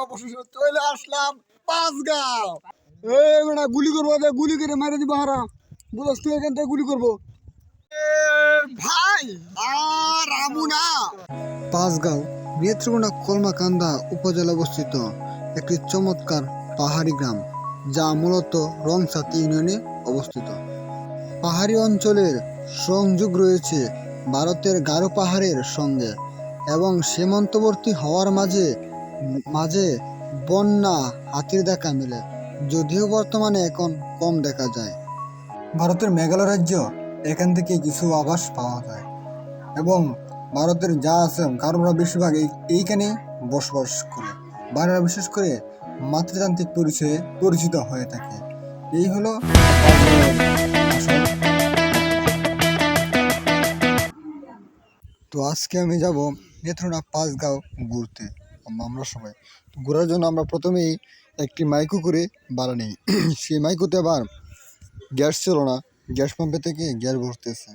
অবশেষে চলে আসলাম পাঁচগাঁও। এই বেটা গুলি করবো, গুলি করে মারে দিব হারা। বুঝস তুই এখান থেকে গুলি করবো ভাই। আর আমু না। পাঁচগাঁও নেত্রকোনা কলমাকান্দা উপজেলা অবস্থিত একটি চমৎকার পাহাড়ি গ্রাম, যা মূলত রংসাতি ইউনিয়নে অবস্থিত। পাহাড়ি অঞ্চলের সংযোগ রয়েছে ভারতের গারো পাহাড়ের সঙ্গে এবং সীমান্তবর্তী হওয়ার মাঝে মাঝে বন্যা হাতির দেখা মেলে, যদিও বর্তমানে এখন কম দেখা যায়। ভারতের মেঘালয় রাজ্য এখান থেকে কিছু আভাস পাওয়া যায় এবং ভারতের যা আছে গারোরা বেশিরভাগ এইখানেই বসবাস করে। বাংলা বিশেষ করে মাতৃতান্ত্রিক পরিচয়ে পরিচিত হয়ে থাকে। এই হলো তো আজকে আমি যাব নেত্রকোনা পাঁচগাঁও ঘুরতে। আমরা সবাই ঘোরার জন্য আমরা প্রথমেই একটি মাইকো করে ভাড়া নিই। সেই মাইকোতে আবার গ্যাস ছিল না, গ্যাস পাম্পে থেকে গ্যাস ভরতেছে।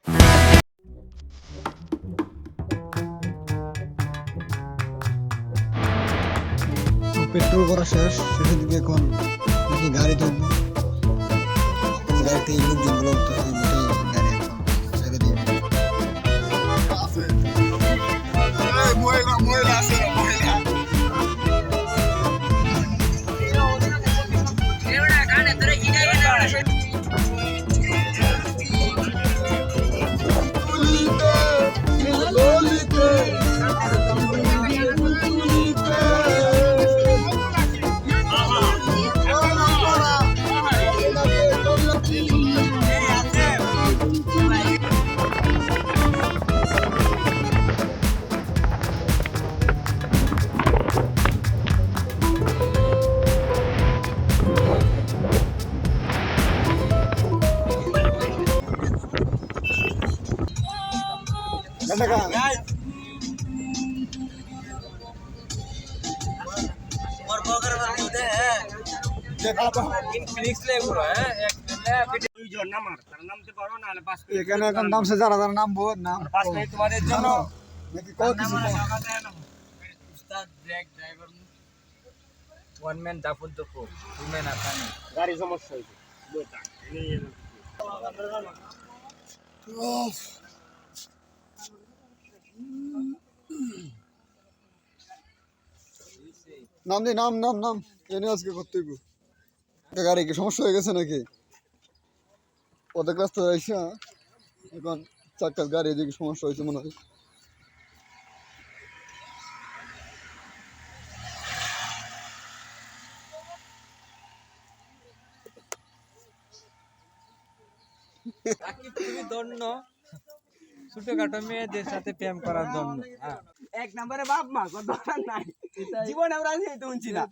পেট্রোল করা শেষ, শেষের দিকে এখন নাকি গাড়িতে উঠবো। গাড়িতে লোকজনগুলো উঠতেছে, গাড়ি এখন ছেড়ে দিয়ে মহিলা আছে মহিলা। এখানে এখন নামছে যারা যারা নামবো নাম তোমাদের জন্য গাড়ি সমস্যা হয়েছে। নাম দি নাম নাম নাম এনে আজকে করতে গাড়ি কি সমস্যা হয়ে গেছে নাকি? অর্ধেক রাস্তা যাইছে এখন চারটার গাড়ি এদিকে সমস্যা হয়েছে মনে হয়। ছোটখাটো মেয়েদের সাথে প্রেম করার জন্য এক নম্বরে বাপ মা দরকার নাই, জীবন আমরা তো শুনছি না।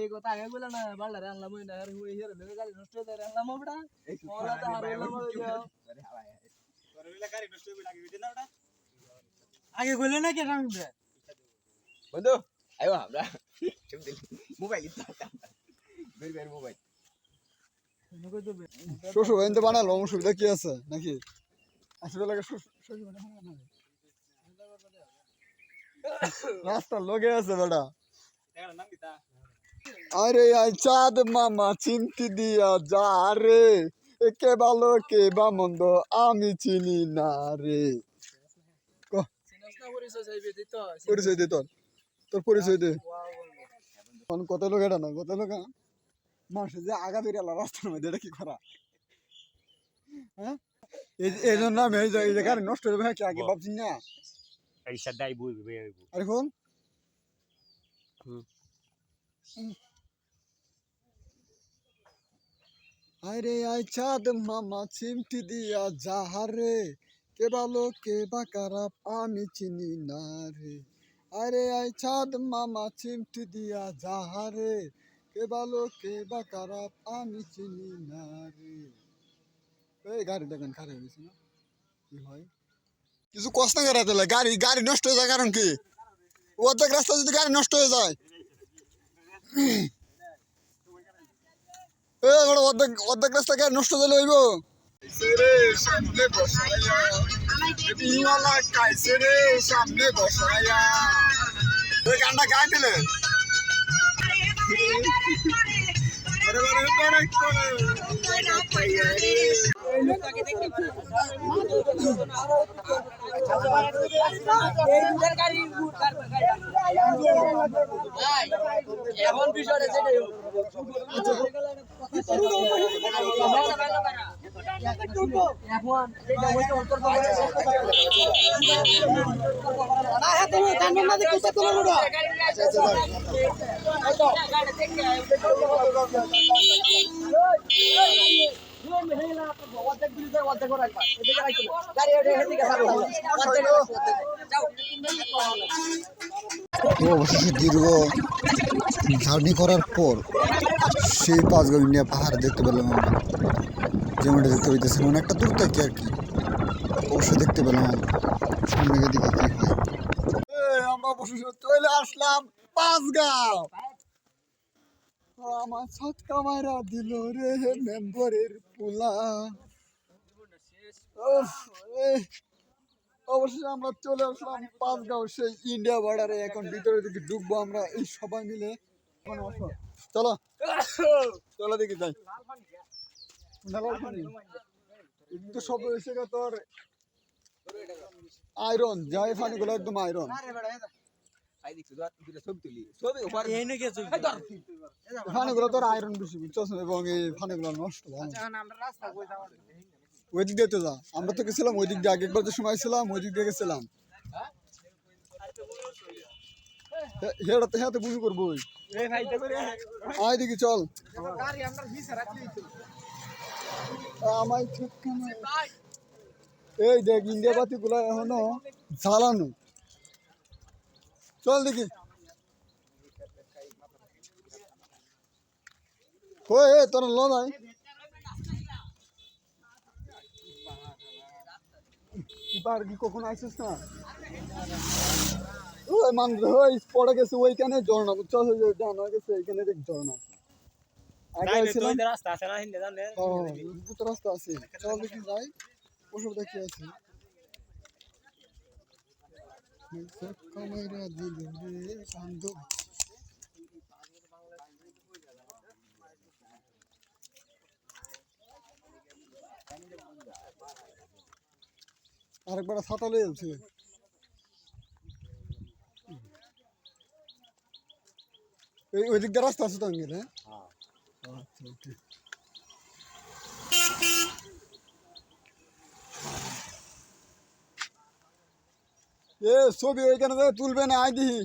এই কথা আগে বলে না বাড়ারে আনলাম ওই না ওই হেরে দেবে গাড়ি নষ্ট হয়ে যায় আনলাম ওটা ওরা তো হারাইলাম ওটা গাড়ি নষ্ট হয়ে লাগে বুঝছ না ওটা আগে বলে না কেন বন্ধু আইও আমরা মোবাইল বের বের মোবাইল শ্বশুর বাড়িতে বানালো অসুবিধা কি আছে নাকি? আসলে লাগে রাস্তার লোকে আছে বেটা। আরে আই চাঁদ মামা চিমটি দিয়া যা রে, কে ভালো কে বা মন্দ আমি চিনি না রে। পরিচয় দে তোর পরিচয় দে। কত লোক এটা না কত লোক মানুষ যে আগা বেরিয়ে রাস্তার মধ্যে এটা কি করা? হ্যাঁ এই জন্য আমি এই যে গাড়ি নষ্ট হয়ে যাবে আগে ভাবছি না। আরে ফোন আরে আই চাঁদ মামা চিমটি দিয়া যাহারে, কে ভালো কে বা খারাপ আমি চিনি না রে। আরে আই চাঁদ মামা চিমটি দিয়া যাহারে, কে ভালো কে বা খারাপ আমি চিনি না রে। এই গাড়ি দেখেন খারাপ হয়েছে না কি হয়? কিছু কষ্ট না করাতে গাড়ি গাড়ি নষ্ট হয়ে যায় কারণ কি? অর্ধেক রাস্তা যদি গাড়ি নষ্ট হয়ে যায় অর্ধেক অর্ধেক রাস্তা গাড়ি নষ্ট হয়ে হইব। সামনে বসায়া গানটা গাই দিলে এখন বিষয়টা সেটাই তো অবশেষে দীর্ঘ জার্নি করার পর সেই পাঁচগাঁও ইন্ডিয়া পাহাড় দেখতে পেলাম আমরা, যেমনটা দেখতে পাইতেছেন অনেকটা দূর থেকে আর কি। অবশ্যই দেখতে পেলাম সামনে দিকে কি হয়। আমরা অবশেষে চলে আসলাম পাঁচগাঁও। আমার ছটকা মারা দিল রে মেম্বরের পোলা। অবশেষে আমরা চলে আসলাম পাঁচগাঁও সেই ইন্ডিয়া বর্ডারে। এখন ভিতরে দিকে ঢুকবো আমরা এই সবাই মিলে। চলো চলো দেখি যাই। কিন্তু সব এসে তোর আয়রন যায়, পানিগুলো একদম আয়রন। পানিগুলো তোর আয়রন বেশি বুঝছস, এবং এই পানিগুলো নষ্ট। ওই দিক দিয়ে তো যা, আমরা তো গেছিলাম ওই দিক দিয়ে, আগেরবার যে সময় ছিলাম ওই দিক দিয়ে গেছিলাম। হেঁটে হেঁটে বুঝু করবো আয় দেখি চল। আমায় এই দেখ ইন্ডিয়া বাতি গুলা এখনো জ্বালানো। চল দেখি তোর ল নাই কি কখন আইসিস না? ওই মানুষ পড়ে গেছে ওইখানে ঝর্ণা, বুঝছস? জানা গেছে এইখানে দেখ ঝর্ণা। রাস্তা আছে, চল দেখি যাই। ওসব দেখি আছে আরেকবার ছাতা লয়ে যাচ্ছে। ওই দিক দিয়ে রাস্তা আছে তো আঙ্গেল? হ্যাঁ আচ্ছা ওকে। ছবি ওইখানে তুলবে না, আই দিহি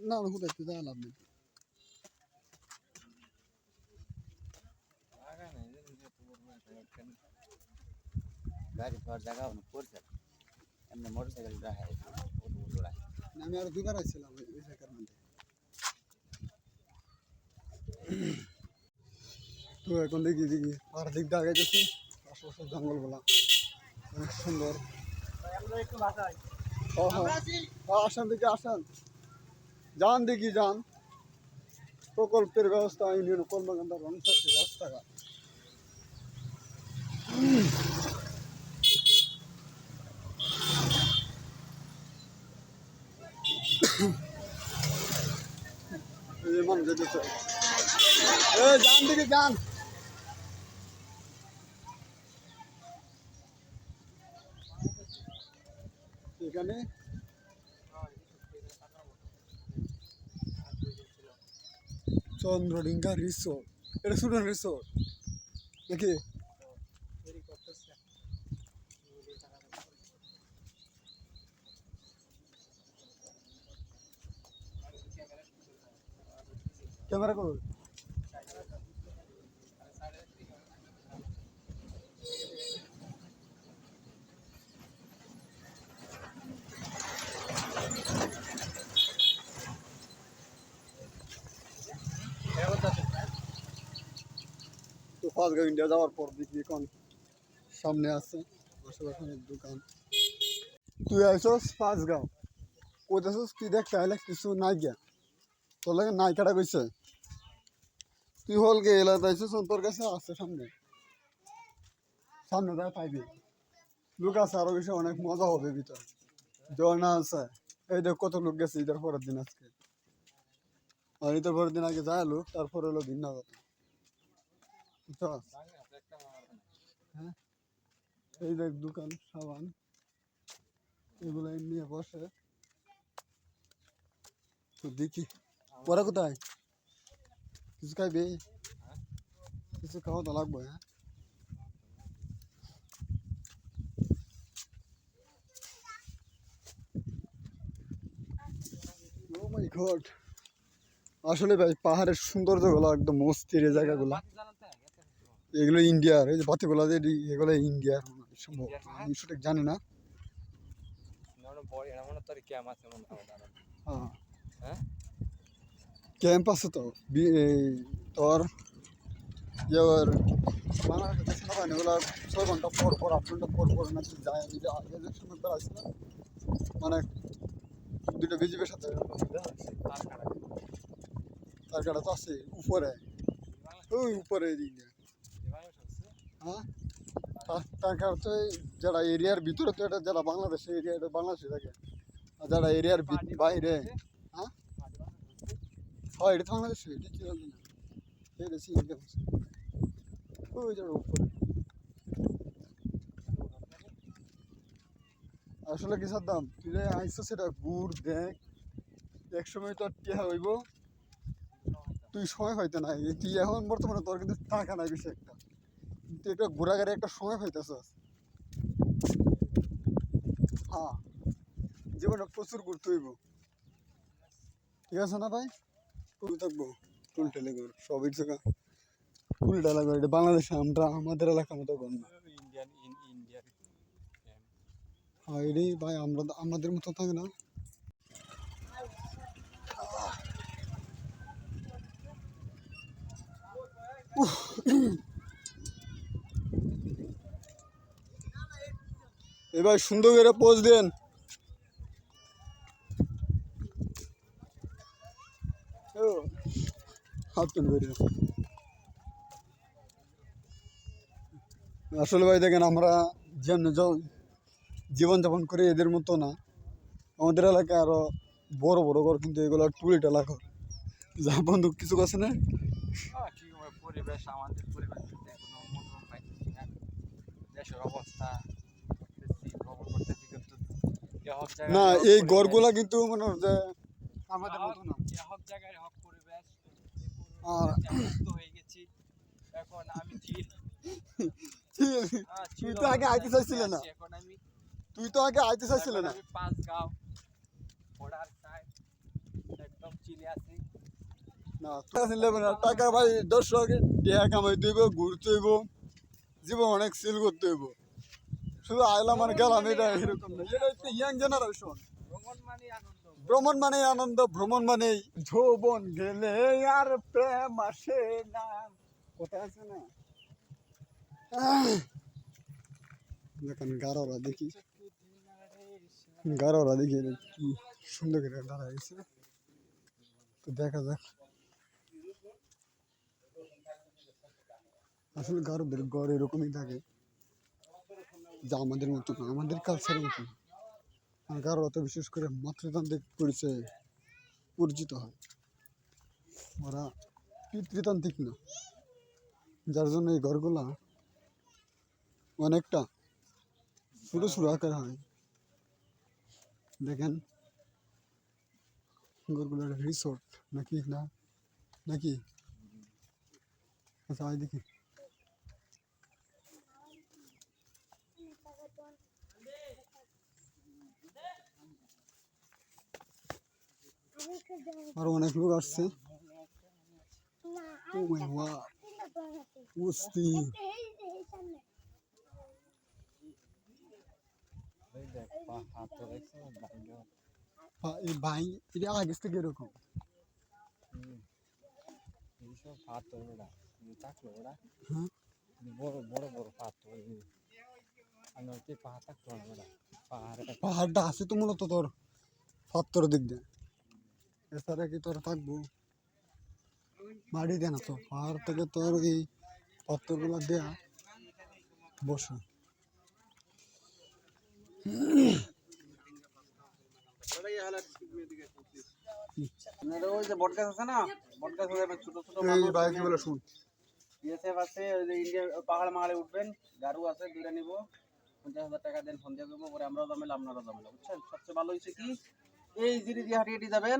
না কোথায় যাওয়া লাভ নেই। আমি আরো দুবার আসছিলাম ওই জায়গার মধ্যে। তো এখন দেখি আর দিক দিয়ে আগে গেছি, আশেপাশে জঙ্গল গুলা অনেক সুন্দর। আসেন দেখি আসেন, যান দেখি যান। প্রকল্পের ব্যবস্থা ইউনিয়ন কর্মকাণ্ড রংসাক্ষী রাস্তাঘাট। মানুষ যেতেছে, যান দেখি যান। এখানে চন্দ্রডিঙ্গা রিসোর্ট, এটা স্টুডেন্ট রিসোর্ট দেখি। ক্যামেরা করো। তো পাঁচগাঁও ইন্ডিয়া যাওয়ার পর দেখি এখন সামনে আছে আশেপাশে দোকান। তুই আইসস পাঁচগাঁও, কইতেছস কি দেখতে আইলে কিছু নাই গিয়া, তোর লাগে নাই কাটা কইছে। তুই হল গে এলাকাতে আইসস, তোর কাছে আছে সামনে সামনে যায় পাইবি। লোক আছে আরো বেশি, অনেক মজা হবে ভিতর। ঝর্ণা আছে। এই দেখ কত লোক গেছে ঈদের পরের দিন আজকে। আর ঈদের পরের দিন আগে যায় লোক, তারপরে হলো ভিন্ন কথা। বুঝছস? হ্যাঁ, এই দেখ দোকান সাবান এগুলো নিয়ে বসে। তো দেখি পরে কোথায় কিছু খাইবে, কিছু খাওয়া তো লাগবে। হ্যাঁ, ও মাই গড, আসলে ভাই পাহাড়ের সৌন্দর্যগুলো একদম মস্তির এই জায়গাগুলো। এগুলো ইন্ডিয়ার, এই যে বাতিগুলো যে এগুলো ইন্ডিয়ার সম্ভব, আমি সঠিক জানি না। হ্যাঁ, ক্যাম্প আছে তো এই তোর ইয়ের বাংলাদেশের সেনাবাহিনী এগুলো 6 ঘন্টা পর পর 8 ঘন্টা পর পর নাকি যায়। আমি যে আগে যে সময় বেড়াইছিলাম মানে দুটো বিজিবির সাথে তার কাটা তো আছে উপরে, ওই উপরে এদিকে। হ্যাঁ, তার কারণ তো যারা এরিয়ার ভিতরে তো এটা যারা বাংলাদেশের এরিয়া এটা বাংলাদেশে থাকে, আর যারা এরিয়ার বাইরে। হ্যাঁ, হয় এটা তো বাংলাদেশে, এটা কি জানি না, এটা ইন্ডিয়া ওই যারা উপরে। আসলে কি সাদ্দাম, তুই যে আইসো সেটা ঘুর দেখ, একসময় তো টিয়া হইব, তুই সময় হইতে নাই। তুই এখন বর্তমানে তোর কিন্তু টাকা নাই বেশি একটা, কিন্তু একটা ঘোরাঘুরি একটা সময় হইতেছ। হ্যাঁ, জীবনে প্রচুর ঘুরতে হইব, ঠিক আছে না ভাই? ঘুরতে থাকবো টুলটে লেগে সবই জায়গা উল্টা লাগবে। এটা বাংলাদেশে আমরা আমাদের এলাকার মতো গণ্য। হ্যাঁ, এটাই ভাই, আমরা আমাদের মতো থাকে না। এবার সুন্দর করে পোজ দেন। হাত পেন বেরিয়ে আসলে ভাই দেখেন, আমরা যেমন জীবনযাপন করে এদের মতো না। আমাদের এলাকায় আরো বড় বড় ঘর, কিন্তু এগুলো টুরিস্ট এলাকা। যা বন্ধু কিছু আছে না? পরিবেশ আমাদের পরিবেশ কোনো মনোরম পাইতেছি না, দেশের অবস্থা ভ্রমণ করতেছি কিন্তু না, এই ঘরগুলা কিন্তু মনে হয় যে আমাদের মতো না। হক জায়গায় হক পরিবেশ আর হয়ে গেছি এখন। আমি তুই তো আগে আইতে চাইছিলে না, এখন আমি তুই তো আগে আইতে চাইছিলে না। পাঁচগাঁও বর্ডার সাইড একদম চিলে আছি। না তুই নেবে না টাকা ভাই, দর্শক টাকা কামাইতে হইব, ঘুরতে হইব, জীবন অনেক সিল করতে হইব। শুধু আইলাম আর গেলাম এটা এরকম না। এটা হচ্ছে ইয়াং জেনারেশন। ভ্রমণ মানে আনন্দ, ভ্রমণ মানে যৌবন গেলে আর প্রেম আসে না, কোথায় আছে না? দেখেন গারোরা দেখি, গারোরা দেখি কি সুন্দর করে দাঁড়াইছে। তো দেখা যাক। আসলে গারোদের গড় এরকমই থাকে, যা আমাদের মতো না, আমাদের কালচারের মতো না। আর গারোরা তো বিশেষ করে মাতৃতান্ত্রিক পরিচয়ে পরিচিত হয়। ওরা পিতৃতান্ত্রিক না, যার জন্য এই ঘরগুলা অনেকটা ছোটো ছোটো আকার হয়। দেখেন ঘরগুলো রিসোর্ট নাকি না, নাকি? আচ্ছা দেখি। আরো অনেক লোক আসছে। ও মাই গড, কুস্তি। এই ভাই এটা আগে থেকে এরকম। হ্যাঁ, বড় বড় বড় পাথর আমি পাহাড় থাকতে পারবো না। পাহাড়টা আছে তো মূলত তোর পাত্তর দিক দিয়ে, এছাড়া কি তোর থাকবো মাটি দেয় না তো। পাহাড় থেকে তোর এই পাত্তরগুলো দেয়া বসা। আপনার ওই যে বটগাছ আছে না, বটগাছ আছে ছোট ছোট এই মানুষ ভাই কি বলে শুন বিএসএফ আছে, ওই যে ইন্ডিয়া পাহাড় মাহাড়ে উঠবেন, গাড়ু আছে দুইটা নিব, 50,000 টাকা দেন, ফোন দিয়ে দেবো, পরে আমরাও জমেলা আপনারাও জমেলা, বুঝছেন? সবচেয়ে ভালো হয়েছে কি, এই জিরি দিয়ে হাঁটিয়ে হাঁটিয়ে যাবেন,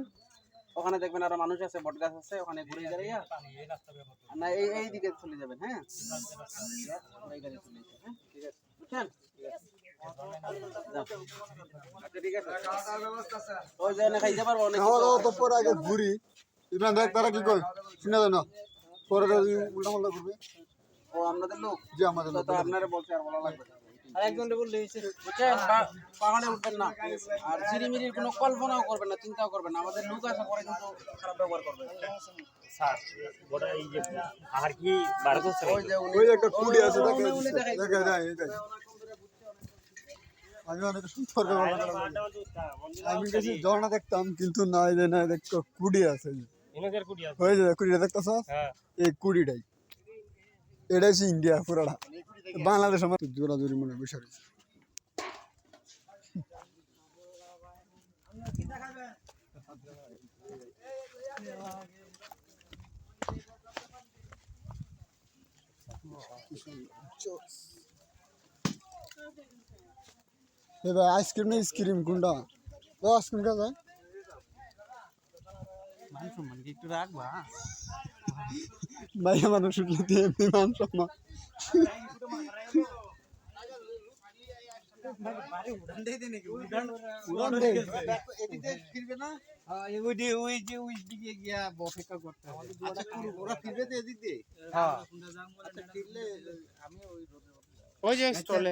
ওখানে দেখবেন আরো মানুষ আছে, বটগাছ আছে, ওখানে ঘুরে দাঁড়িয়ে না এই দিকে চলে যাবেন। হ্যাঁ, এই গাড়ি চলে যাবেন। হ্যাঁ, ঠিক আছে, বুঝছেন? যাও। আচ্ছা ঠিক আছে, ওই যে এনে খাইতে পারবো অনেক খাওয়া কিছু দাওয়া আছে। তো পরে আগে ঘুরি ইমরান দেখ তারা কি কয় শুনে যায় না পরে উল্টা পাল্টা করবে ও আপনাদের লোক, যে আমাদের তো আপনারা বলছে আর বলা লাগবে না। আর একজনকে বললে বুঝছেন, পাহাড়ে উঠবেন না, আর ঝিরিমিরির কোনো কল্পনাও করবেন না, চিন্তাও করবেন না, আমাদের লোক আছে পরে কিন্তু খারাপ ব্যবহার করবে। স্যার ওটা এই যে আর কি ভারত ওই যে উনি ওই যে একটা কুড়ি আছে উনি দেখাই দেখা যায় এটাই আমি অনেক সুন্দর আমি গেছি ঝর্ণা দেখতাম কিন্তু না এই যে না দেখতো কুড়ি আছে ইনকের কুটি আছে ওই যে কুড়িটা দেখতেছ হ্যাঁ এই কুড়িটাই এটাই হচ্ছে ইন্ডিয়া পুরাটা বাংলাদেশ আমার জোরাজোরি মনে বিষয় রয়েছে ভাই আইসক্রিম না আইসক্রিম কোনটা আইসক্রিম কা যায় একটু রাখবা। ভাইয়া মানুষ উঠলে দিয়ে এমনি মান সম্মান উড়ান দেয়। ওই যে স্টলে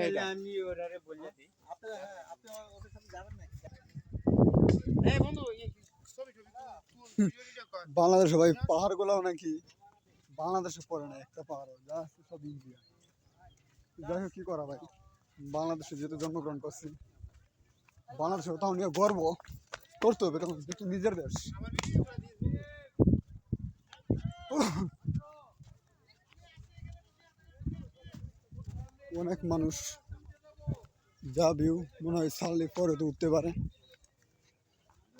বাংলাদেশে ভাই পাহাড় গুলাও নাকি বাংলাদেশে পড়ে না একটা পাহাড় যা আছে সব ইন্ডিয়া যাই হোক কি করা ভাই বাংলাদেশে যেহেতু জন্মগ্রহণ করছি বাংলাদেশে তাও নিয়ে গর্ব করতে হবে কারণ যেহেতু নিজের দেশ অনেক মানুষ যা ভিউ মনে হয় সারলে পরে তো উঠতে পারে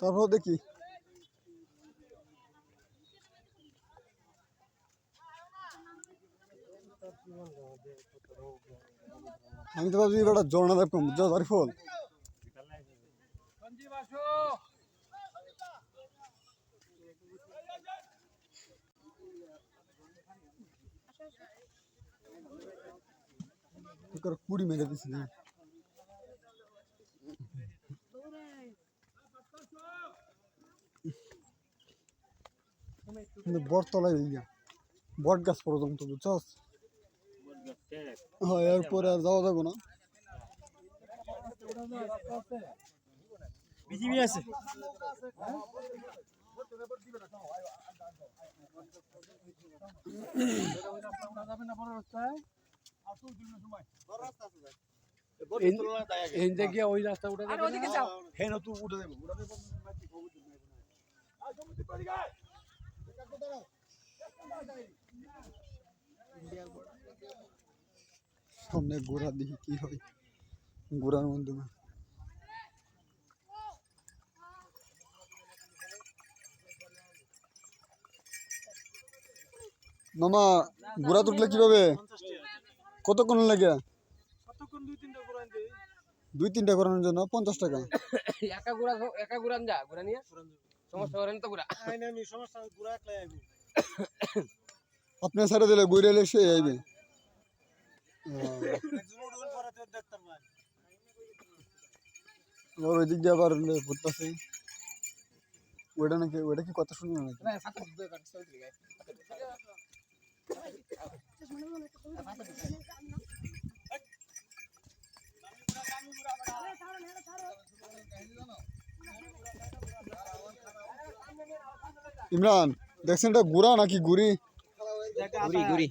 তারপর দেখি আমি তো ভাবছি এবার ঝর্ণা দেখলাম যার ফল কুড়ি মেরে দিছি না কিন্তু বটতলায় ইয়া বট গাছ পর্যন্ত বুঝছস হ্যাঁ এরপরে আর যাওয়া যাবে না বিজিবি আছে ওই রাস্তা উঠে হ্যাঁ তুই উঠে দেবো সামনে ঘোড়া দেখি কি হয় ঘোড়ার মাধ্যমে মামা ঘোড়া তুললে কিভাবে কতক্ষণ লাগে দুই তিনটা করানোর জন্য 50 টাকা একা ঘুরান যা, ঘুরা নিয়ে সমস্যা করেন তো ঘুরা। আপনি ছেড়ে দিলে ঘুরে এলে সে আইবে ওই দিক দিয়ে আবার ঘুরতেছে ওইটা নাকি ওইটা কি কথা শুনি নাকি ইমরান দেখছেন এটা গুড়া নাকি গুড়ি ঘুরি ঘুরি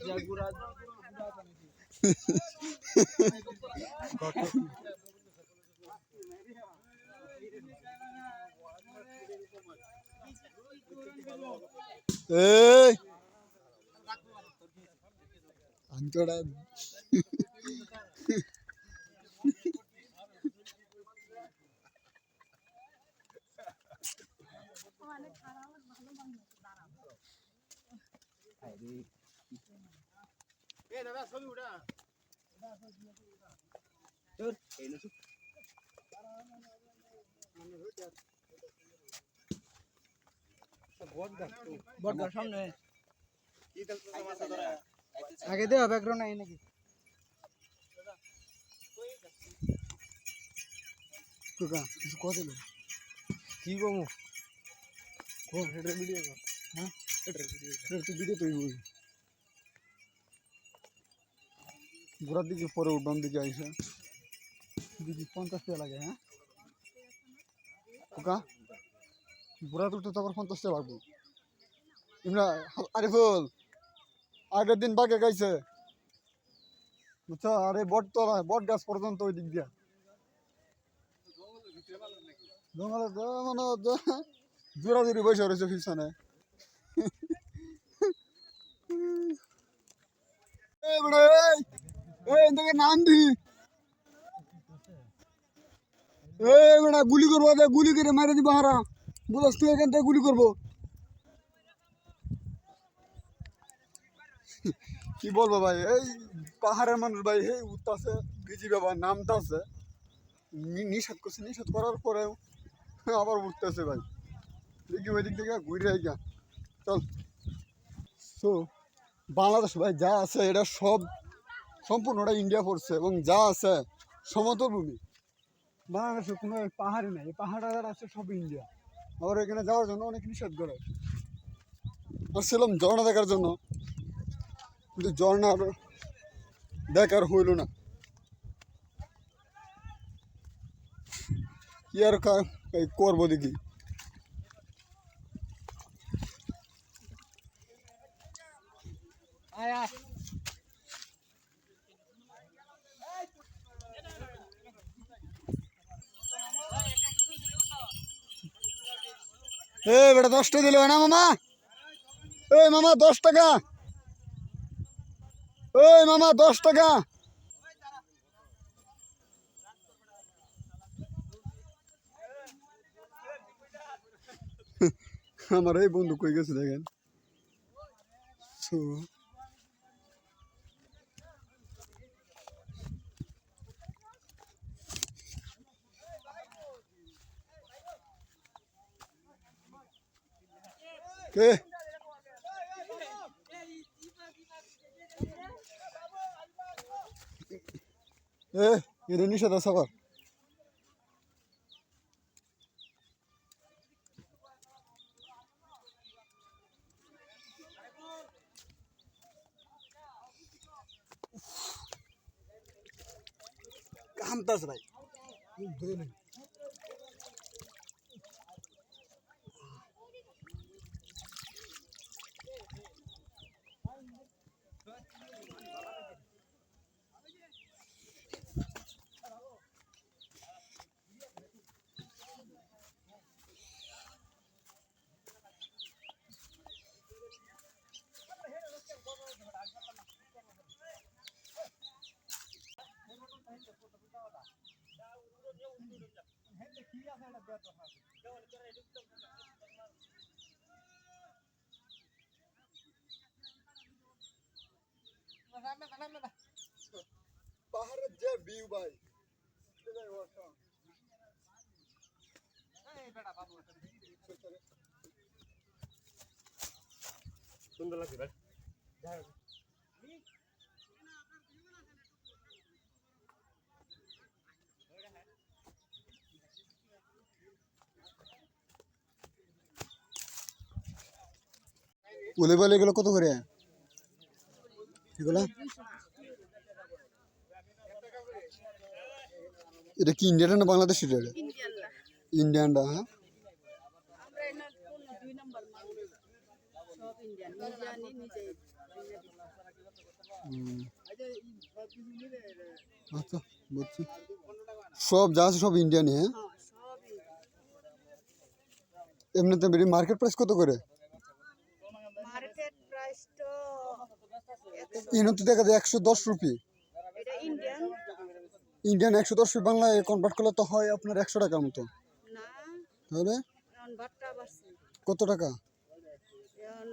এই আন্তড়া বড়দার সামনে আগে দে ব্যাকগ্রাউন্ড নাই নাকি কাকা কিছু কথা দিল কি কমু কোন হেডের ভিডিও কর হ্যাঁ হেডের ভিডিও তৈরি করি গোড়ার দিকে পরে উঠান দিকে আইসা দিদি 50 টাকা লাগে হ্যাঁ কাকা গোড়া উঠতে তো আবার 50 টাকা লাগবে ইমরা আরিফুল আগের দিন বাগে গাইছে বুঝছো আরে বট গাছ পর্যন্ত ওই দিক দিয়া জঙ্গলে তো মানে জোড়া জোড়ি বসে রয়েছে পিছনে নাম দি গুলি করবো গুলি করে মারে দিব হারা বুঝস তুই এখান থেকে গুলি করবো কি বলবো ভাই এই পাহাড়ের মানুষ ভাই এই উঠতেছে বিজি বাবা নামতাছে নিষেধ করছে নিষেধ করার পরেও আবার উঠতেছে ভাই দেখি ওই দিক থেকে ঘুরে আইগা চল সো বাংলাদেশ ভাই যা আছে এটা সব সম্পূর্ণটা ইন্ডিয়া পড়ছে এবং যা আছে সমতল ভূমি বাংলাদেশে কোনো পাহাড়ই নাই এই পাহাড়টা যারা আছে সব ইন্ডিয়া আবার এখানে যাওয়ার জন্য অনেক নিষেধ করে আসছিলাম ঝর্ণা দেখার জন্য কিন্তু ঝর্ণার দেখার হইল না কি আর করবো দেখি আয়া বেটা 10 টাকা দিল না মামা এই মামা 10 টাকা ওই মামা 10 টাকা আমার এই বন্ধু কই গেছে দেখেন কে এটা নিষেধ আছে আবার কামতাস ভাই পাহাড়ের যে ভিউ ভাই সুন্দর লাগছে ভাই বলে বলে এগুলো কত করে এগুলো এটা কি ইন্ডিয়ান না বাংলাদেশ এটা ইন্ডিয়ানটা হ্যাঁ আচ্ছা বুঝছি সব যা আছে সব ইন্ডিয়ানই হ্যাঁ এমনিতে মার্কেট প্রাইস কত করে মার্কেট প্রাইস তো ইনতে দেখা যায় 110 রুপি এটা ইন্ডিয়ান ইন্ডিয়ান 110 রুপি বাংলায় কনভার্ট করলে তো হয় আপনার 100 টাকার মতো না তাহলে বাট্টা বাড়ছে কত টাকা? এখন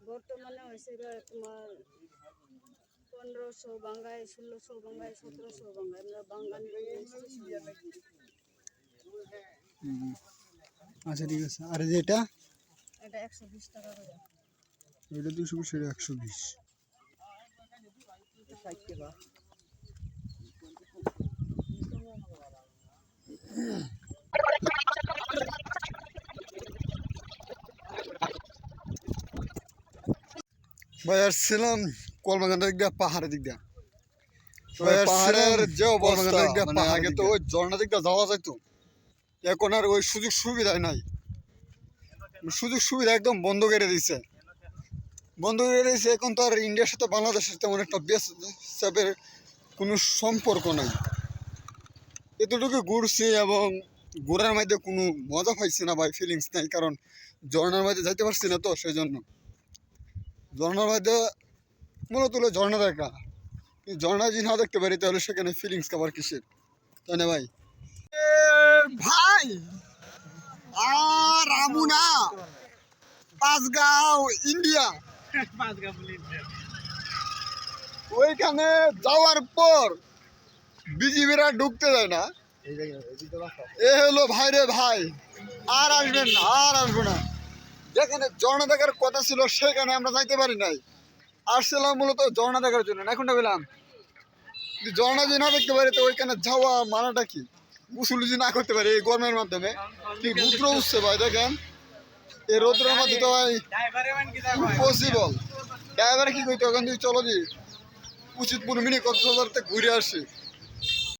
বর্তমানে হয়েছে গিয়ে তোমার 1500 বাঙ্গায় 1600 বাঙ্গায় 1700 বাঙ্গায় আমরা বাঙ্গান আচ্ছা ঠিক আছে। আর এই যে এটা এটা 120 টাকা করে এটা 220, এটা 120। ভাই আসছিলাম কলমাকান্দার দিক দিয়ে, পাহাড়ের দিক দিয়ে। পাহাড়ের যে অবস্থা, মানে আগে তো ওই ঝর্ণা দিক দিয়ে যাওয়া যাইতো, এখন আর ওই সুযোগ সুবিধা নাই। সুযোগ সুবিধা একদম বন্ধ করে দিয়েছে, এখন তো আর ইন্ডিয়ার সাথে বাংলাদেশের তেমন একটা বেসের কোনো সম্পর্ক নাই। এতটুকু ঘুরছি এবং ঘোরার মধ্যে কোনো মজা পাইছি না ভাই, ফিলিংস নাই, কারণ ঝর্ণার মধ্যে যাইতে পারছি না তো সেই জন্য। ঝর্ণার মধ্যে মূলত হলো ঝর্ণা দেখা, ঝর্ণা যদি না দেখতে পারি তাহলে সেখানে ফিলিংস কাবার কিসের, তাই না ভাই? ভাই আর রামুনা পাঁচগাঁও ইন্ডিয়া, ওইখানে যাওয়ার পর বিজিবিরা ঢুকতে দেয় না। এ হলো ভাই রে ভাই, আর আসবেন না, আর আসবো না। যেখানে ঝর্ণা দেখার কথা ছিল সেখানে আমরা যাইতে পারি নাই। আসছিলাম মূলত ঝর্ণা দেখার জন্য, এখনটা পেলাম ঝর্ণা যদি না দেখতে পারি তো ওইখানে যাওয়া মানাটা কি? গোসল যদি না করতে পারি এই গরমের মাধ্যমে, কি রৌদ্র উঠছে ভাই, দেখেন এই রৌদ্রের মধ্যে তো ভাই পসিবল। ড্রাইভারে কি করতে ওখান থেকে চলো যে উচিত 15 মিনিট কক্সবাজার থেকে ঘুরে আসি।